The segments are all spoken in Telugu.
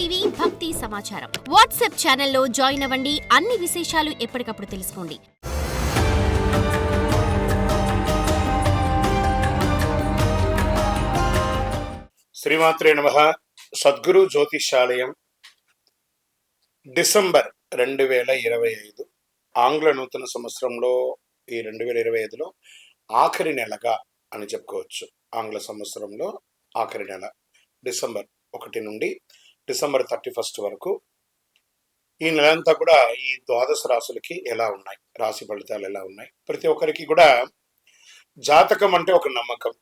టీవీ భక్తి సమాచారం వాట్సాప్ ఛానల్లో జాయిన్ అవ్వండి. అన్ని విశేషాలు ఎప్పటికప్పుడు తెలుసుకోండి. శ్రీమాత్రే నమః. సద్గురు జ్యోతిషాలయం డిసెంబర్ 2025 ఆంగ్ల నూతన సంవత్సరంలో ఈ 2025లో ఆఖరి నెలగా అని చెప్పుకోవచ్చు. ఆంగ్ల సంవత్సరంలో ఆఖరి నెల డిసెంబర్ 1 నుండి డిసెంబర్ 31 వరకు ఈ నెలంతా కూడా ఈ ద్వాదశ రాశులకి ఎలా ఉన్నాయి, రాశి ఫలితాలు ఎలా ఉన్నాయి, ప్రతి ఒక్కరికి కూడా జాతకం అంటే ఒక నమ్మకం.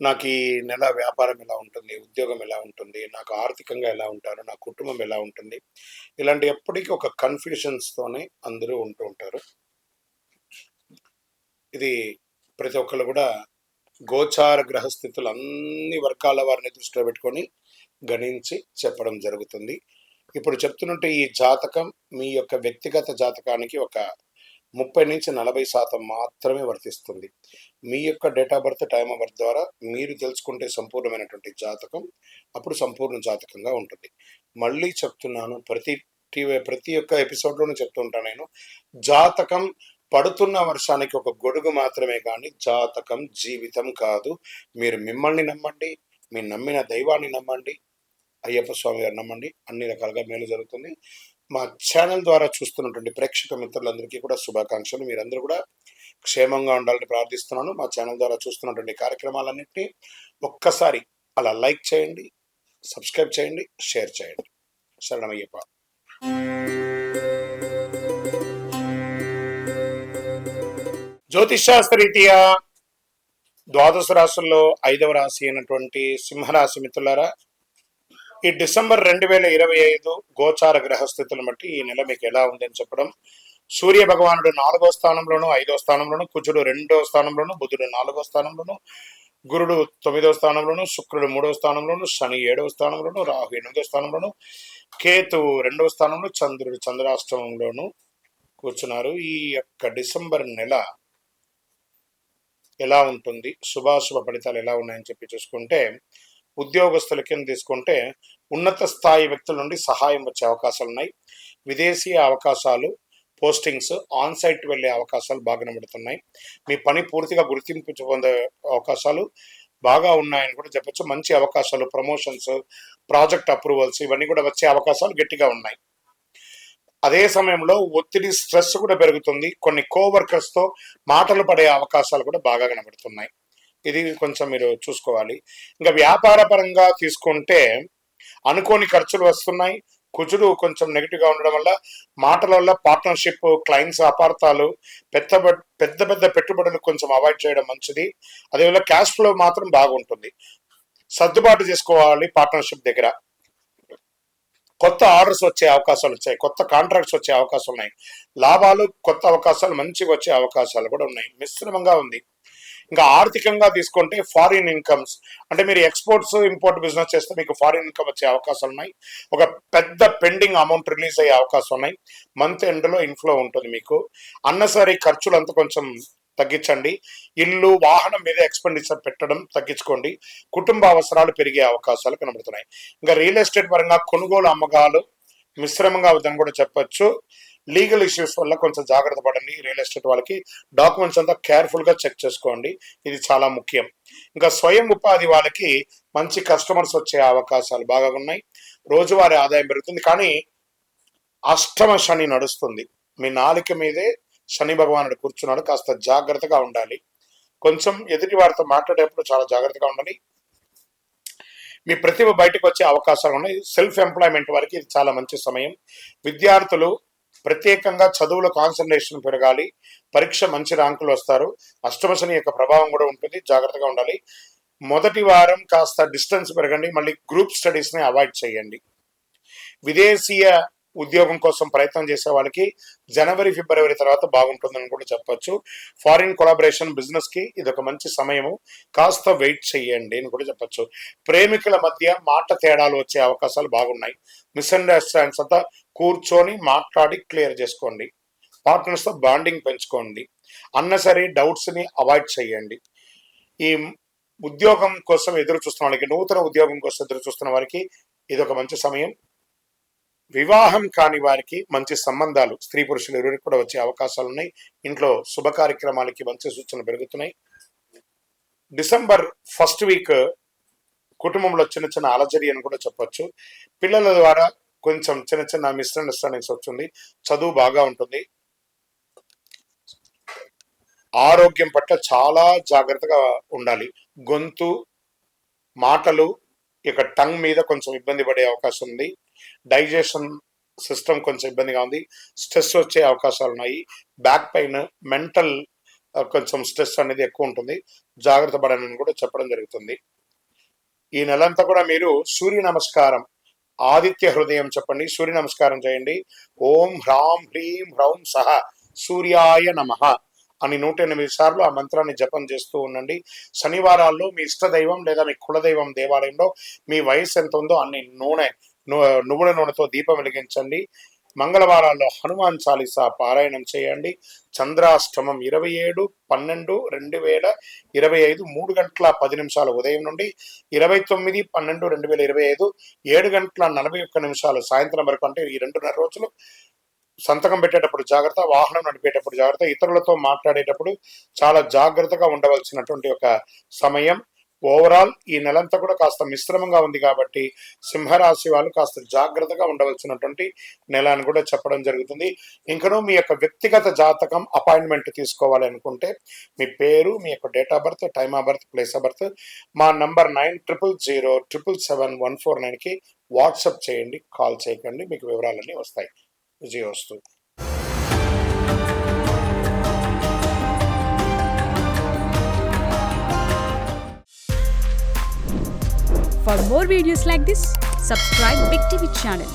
నాకు ఈ నెల వ్యాపారం ఎలా ఉంటుంది, ఉద్యోగం ఎలా ఉంటుంది, నాకు ఆర్థికంగా ఎలా ఉంటారు, నా కుటుంబం ఎలా ఉంటుంది, ఇలాంటి ఎప్పటికీ ఒక కన్ఫ్యూషన్స్తోనే అందరూ ఉంటూ ఉంటారు. ఇది ప్రతి ఒక్కళ్ళు కూడా గోచార గ్రహస్థితులు అన్ని వర్గాల వారిని దృష్టిలో పెట్టుకొని గణించి చెప్పడం జరుగుతుంది. ఇప్పుడు చెప్తున్నట్టు ఈ జాతకం మీ యొక్క వ్యక్తిగత జాతకానికి ఒక 30-40% మాత్రమే వర్తిస్తుంది. మీ యొక్క date of birth, time of birth ద్వారా మీరు తెలుసుకుంటే సంపూర్ణమైనటువంటి జాతకం అప్పుడు సంపూర్ణ జాతకంగా ఉంటుంది. మళ్ళీ చెప్తున్నాను, ప్రతి ఒక్క ఎపిసోడ్లోనూ చెప్తుంటాను నేను, జాతకం పడుతున్న వర్షానికి ఒక గొడుగు మాత్రమే కానీ జాతకం జీవితం కాదు. మీరు మిమ్మల్ని నమ్మండి, మీరు నమ్మిన దైవాన్ని నమ్మండి, అయ్యప్ప స్వామి గారు నమ్మండి, అన్ని రకాలుగా మేలు జరుగుతుంది. మా ఛానల్ ద్వారా చూస్తున్నటువంటి ప్రేక్షక మిత్రులందరికీ కూడా శుభాకాంక్షలు. మీరందరూ కూడా క్షేమంగా ఉండాలని ప్రార్థిస్తున్నాను. మా ఛానల్ ద్వారా చూస్తున్నటువంటి కార్యక్రమాలన్నింటినీ ఒక్కసారి అలా లైక్ చేయండి, సబ్స్క్రైబ్ చేయండి, షేర్ చేయండి. శరణమయ్యప్ప. జ్యోతిషాస్త్రరీత్యా ద్వాదశ రాశుల్లో 5వ రాశి అయినటువంటి సింహరాశి మిత్రులారా, ఈ డిసెంబర్ 2025 గోచార గ్రహస్థితులను బట్టి ఈ నెల మీకు ఎలా ఉందని చెప్పడం. సూర్య భగవానుడు 4వ స్థానంలోను, 5వ స్థానంలోను, కుజుడు 2వ స్థానంలోను, బుధుడు 4వ స్థానంలోను, గురుడు 9వ స్థానంలోను, శుక్రుడు 3వ స్థానంలోను, శని 7వ స్థానంలోను, రాహు 8వ స్థానంలోను, కేతువు 2వ స్థానంలో, చంద్రుడు చంద్రాష్టమంలోను కూర్చున్నారు. ఈ యొక్క డిసెంబర్ నెల ఎలా ఉంటుంది, శుభాశుభ ఫలితాలు ఎలా ఉన్నాయని చెప్పి చూసుకుంటే, ఉద్యోగస్తుల కింద తీసుకుంటే ఉన్నత స్థాయి వ్యక్తుల నుండి సహాయం వచ్చే అవకాశాలు ఉన్నాయి. విదేశీ అవకాశాలు, పోస్టింగ్స్, ఆన్ సైట్ వెళ్ళే అవకాశాలు బాగా కనబడుతున్నాయి. మీ పని పూర్తిగా గుర్తింపు పొందే అవకాశాలు బాగా ఉన్నాయని కూడా చెప్పచ్చు. మంచి అవకాశాలు, ప్రమోషన్స్, ప్రాజెక్ట్ అప్రూవల్స్ ఇవన్నీ కూడా వచ్చే అవకాశాలు గట్టిగా ఉన్నాయి. అదే సమయంలో ఒత్తిడి, స్ట్రెస్ కూడా పెరుగుతుంది. కొన్ని కోవర్కర్స్తో మాటలు పడే అవకాశాలు కూడా బాగా కనబడుతున్నాయి. ఇది కొంచెం మీరు చూసుకోవాలి. ఇంకా వ్యాపార పరంగా తీసుకుంటే అనుకోని ఖర్చులు వస్తున్నాయి. కుజుడు కొంచెం నెగిటివ్గా ఉండడం వల్ల మాటల వల్ల పార్ట్నర్షిప్, క్లయింట్స్ అపార్థాలు, పెద్ద పెద్ద పెట్టుబడులు కొంచెం అవాయిడ్ చేయడం మంచిది. అదేవిధంగా క్యాష్ ఫ్లో మాత్రం బాగుంటుంది. సర్దుబాటు చేసుకోవాలి పార్ట్నర్షిప్ దగ్గర. కొత్త ఆర్డర్స్ వచ్చే అవకాశాలు వచ్చాయి, కొత్త కాంట్రాక్ట్స్ వచ్చే అవకాశాలు ఉన్నాయి. లాభాలు, కొత్త అవకాశాలు మంచిగా వచ్చే అవకాశాలు కూడా ఉన్నాయి. మిశ్రమంగా ఉంది. ఇంకా ఆర్థికంగా తీసుకుంటే ఫారిన్ ఇన్కమ్స్, అంటే మీరు ఎక్స్పోర్ట్స్, ఇంపోర్ట్ బిజినెస్ చేస్తే మీకు ఫారిన్ ఇన్కమ్ వచ్చే అవకాశాలు ఉన్నాయి. ఒక పెద్ద పెండింగ్ అమౌంట్ రిలీజ్ అయ్యే అవకాశం ఉన్నాయి. మంత్ ఎండ్లో ఇన్ఫ్లో ఉంటుంది. మీకు అన్నసరీ ఖర్చులంతా కొంచెం తగ్గించండి. ఇల్లు, వాహనం మీద ఎక్స్పెండిచర్ పెట్టడం తగ్గించుకోండి. కుటుంబ అవసరాలు పెరిగే అవకాశాలు కనబడుతున్నాయి. ఇంకా రియల్ ఎస్టేట్ పరంగా కొనుగోలు, అమ్మకాలు మిశ్రమంగా అవుతుందని కూడా చెప్పొచ్చు. లీగల్ ఇష్యూస్ వల్ల కొంచెం జాగ్రత్త పడండి. రియల్ ఎస్టేట్ వాళ్ళకి డాక్యుమెంట్స్ అంతా కేర్ఫుల్గా చెక్ చేసుకోండి, ఇది చాలా ముఖ్యం. ఇంకా స్వయం ఉపాధి వాళ్ళకి మంచి కస్టమర్స్ వచ్చే అవకాశాలు బాగా ఉన్నాయి. రోజువారీ ఆదాయం పెరుగుతుంది. కానీ అష్టమ శని నడుస్తుంది. మీ నాలుక మీదే శని భగవానుడు కూర్చున్నాడు. కాస్త జాగ్రత్తగా ఉండాలి. కొంచెం ఎదుటి వారితో మాట్లాడేటప్పుడు చాలా జాగ్రత్తగా ఉండాలి. మీ ప్రతిభ బయటకు వచ్చే అవకాశాలు ఉన్నాయి. సెల్ఫ్ ఎంప్లాయ్మెంట్ వారికి ఇది చాలా మంచి సమయం. విద్యార్థులు ప్రత్యేకంగా చదువులో కాన్సన్ట్రేషన్ పెరగాలి. పరీక్ష మంచి ర్యాంకులు వస్తారు. అష్టమ శని యొక్క ప్రభావం కూడా ఉంటుంది, జాగ్రత్తగా ఉండాలి. మొదటి వారం కాస్త డిస్టెన్స్ పెరగండి. మళ్ళీ గ్రూప్ స్టడీస్ని అవాయిడ్ చేయండి. విదేశీయ ఉద్యోగం కోసం ప్రయత్నం చేసే వాళ్ళకి జనవరి, ఫిబ్రవరి తర్వాత బాగుంటుందని కూడా చెప్పొచ్చు. ఫారిన్ కొలాబరేషన్ బిజినెస్కి ఇది ఒక మంచి సమయము, కాస్త వెయిట్ చేయండి అని కూడా చెప్పొచ్చు. ప్రేమికుల మధ్య మాట తేడాలు వచ్చే అవకాశాలు బాగున్నాయి. మిస్అండర్స్టాండ్స్ అంతా కూర్చొని మాట్లాడి క్లియర్ చేసుకోండి. పార్ట్నర్స్తో బాండింగ్ పెంచుకోండి. అన్నసరీ డౌట్స్ని అవాయిడ్ చేయండి. ఈ ఉద్యోగం కోసం ఎదురు చూస్తున్న వాళ్ళకి, నూతన ఉద్యోగం కోసం ఎదురు చూస్తున్న వారికి ఇది ఒక మంచి సమయం. వివాహం కాని వారికి మంచి సంబంధాలు స్త్రీ పురుషులు ఎవరికి కూడా వచ్చే అవకాశాలు ఉన్నాయి. ఇంట్లో శుభ కార్యక్రమాలకి మంచి సూచనలు పెరుగుతున్నాయి. డిసెంబర్ ఫస్ట్ వీక్ కుటుంబంలో చిన్న చిన్న అలజడి అని కూడా చెప్పొచ్చు. పిల్లల ద్వారా కొంచెం చిన్న చిన్న మిస్అండర్స్టాండింగ్స్ వస్తుంది. చదువు బాగా ఉంటుంది. ఆరోగ్యం పట్ల చాలా జాగ్రత్తగా ఉండాలి. గొంతు, మాటలు, ఇక టంగ్ మీద కొంచెం ఇబ్బంది పడే అవకాశం ఉంది. డైజెషన్ సిస్టమ్ కొంచెం ఇబ్బందిగా ఉంది. స్ట్రెస్ వచ్చే అవకాశాలు ఉన్నాయి. బ్యాక్ పెయిన్, మెంటల్ కొంచెం స్ట్రెస్ అనేది ఎక్కువ ఉంటుంది. జాగ్రత్త పడనని కూడా చెప్పడం జరుగుతుంది. ఈ నెలంతా కూడా మీరు సూర్య నమస్కారం, ఆదిత్య హృదయం చెప్పండి. సూర్య నమస్కారం చేయండి. ఓం హ్రాం హ్రీం హ్రౌం సహ సూర్యాయ నమః అని 108 సార్లు ఆ మంత్రాన్ని జపం చేస్తూ ఉండండి. శనివారాల్లో మీ ఇష్టదైవం లేదా మీ కులదైవం దేవాలయంలో మీ వయసు ఎంత ఉందో అన్ని నువ్వుల నూనెతో దీపం వెలిగించండి. మంగళవారాల్లో హనుమాన్ చాలీసా పారాయణం చేయండి. చంద్రాష్టమం 27/12/2025 3:10 ఉదయం నుండి 29/12/2025 7:41 సాయంత్రం వరకు, అంటే ఈ 2.5 రోజులు సంతకం పెట్టేటప్పుడు జాగ్రత్త, వాహనం నడిపేటప్పుడు జాగ్రత్త, ఇతరులతో మాట్లాడేటప్పుడు చాలా జాగ్రత్తగా ఉండవలసినటువంటి ఒక సమయం. ఓవరాల్ ఈ నెలంతా కూడా కాస్త మిశ్రమంగా ఉంది కాబట్టి సింహరాశి వాళ్ళు కాస్త జాగ్రత్తగా ఉండవలసినటువంటి నెల అని కూడా చెప్పడం జరుగుతుంది. ఇంకనూ మీ యొక్క వ్యక్తిగత జాతకం అపాయింట్మెంట్ తీసుకోవాలి అనుకుంటే మీ పేరు, మీ యొక్క date of birth, time of birth, place of birth మా నంబర్ 9007777149కి వాట్సాప్ చేయండి. కాల్ చేయకండి, మీకు వివరాలన్నీ వస్తాయి. విజయోస్తు. For more videos like this, subscribe Big TV channel.